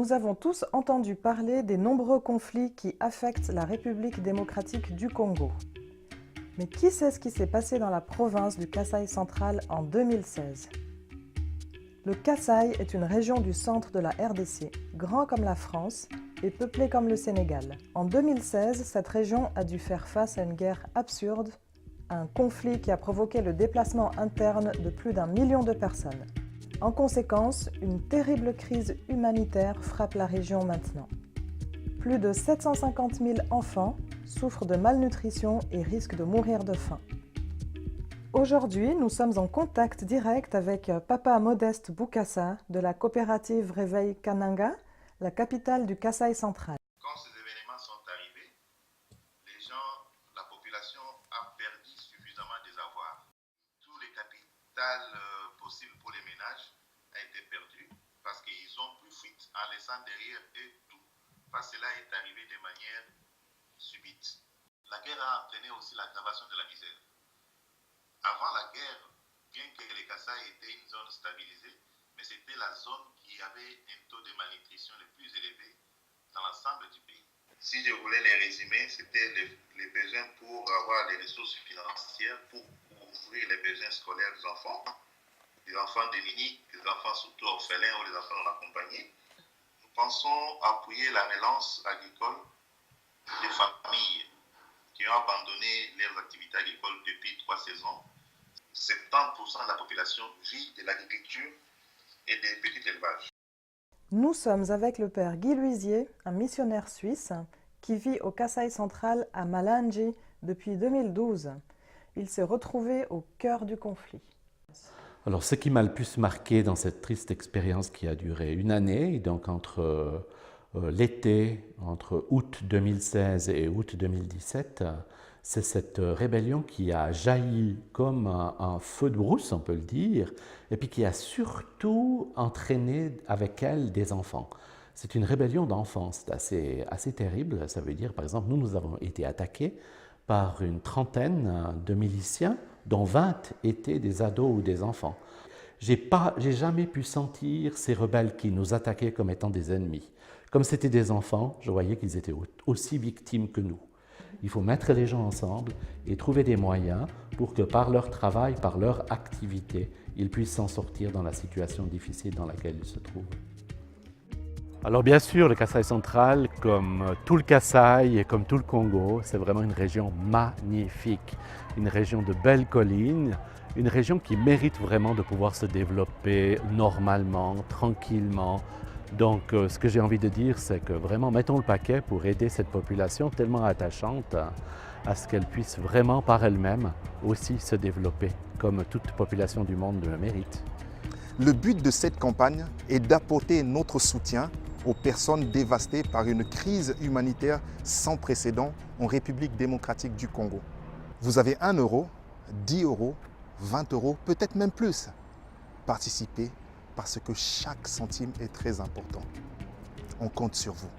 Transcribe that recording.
Nous avons tous entendu parler des nombreux conflits qui affectent la République démocratique du Congo. Mais qui sait ce qui s'est passé dans la province du Kasaï central en 2016? Le Kasaï est une région du centre de la RDC, grand comme la France et peuplée comme le Sénégal. En 2016, cette région a dû faire face à une guerre absurde, un conflit qui a provoqué le déplacement interne de plus d'1 million de personnes. En conséquence, une terrible crise humanitaire frappe la région maintenant. Plus de 750 000 enfants souffrent de malnutrition et risquent de mourir de faim. Aujourd'hui, nous sommes en contact direct avec Papa Modeste Boukassa de la coopérative Réveil Kananga, la capitale du Kasaï central. Quand ces événements sont arrivés, les gens, la population a perdu suffisamment des avoirs. Tous les capitales possibles pour les ménages ont été perdus parce qu'ils ont pu fuir en laissant derrière eux tout. Parce que cela est arrivé de manière subite. La guerre a entraîné aussi l'aggravation de la misère. Avant la guerre, bien que le Kasaï était une zone stabilisée, mais c'était la zone qui avait un taux de malnutrition le plus élevé dans l'ensemble du pays. Si je voulais les résumer, c'était les besoins pour avoir des ressources financières pour couvrir les besoins scolaires des enfants démunis, des enfants surtout orphelins ou des enfants non accompagnés. Nous pensons appuyer la relance agricole des familles qui ont abandonné leurs activités agricoles depuis 3 saisons. 70% de la population vit de l'agriculture et des petits élevages. Nous sommes avec le père Guy Luisier, un missionnaire suisse qui vit au Kasaï central à Malanje depuis 2012. Il s'est retrouvé au cœur du conflit. Alors, ce qui m'a le plus marqué dans cette triste expérience qui a duré 1 année, donc entre l'été, entre août 2016 et août 2017, c'est cette rébellion qui a jailli comme un feu de brousse, on peut le dire, et puis qui a surtout entraîné avec elle des enfants. C'est une rébellion d'enfants, c'est assez terrible. Ça veut dire, par exemple, nous avons été attaqués par une trentaine de miliciens, dont 20 étaient des ados ou des enfants. J'ai jamais pu sentir ces rebelles qui nous attaquaient comme étant des ennemis. Comme c'était des enfants, je voyais qu'ils étaient aussi victimes que nous. Il faut mettre les gens ensemble et trouver des moyens pour que par leur travail, par leur activité, ils puissent s'en sortir dans la situation difficile dans laquelle ils se trouvent. Alors bien sûr, le Kasaï central, comme tout le Kasaï et comme tout le Congo, c'est vraiment une région magnifique, une région de belles collines, une région qui mérite vraiment de pouvoir se développer normalement, tranquillement. Donc ce que j'ai envie de dire, c'est que vraiment mettons le paquet pour aider cette population tellement attachante à ce qu'elle puisse vraiment par elle-même aussi se développer, comme toute population du monde le mérite. Le but de cette campagne est d'apporter notre soutien aux personnes dévastées par une crise humanitaire sans précédent en République démocratique du Congo. Vous avez 1 euro, 10 euros, 20 euros, peut-être même plus. Participez parce que chaque centime est très important. On compte sur vous.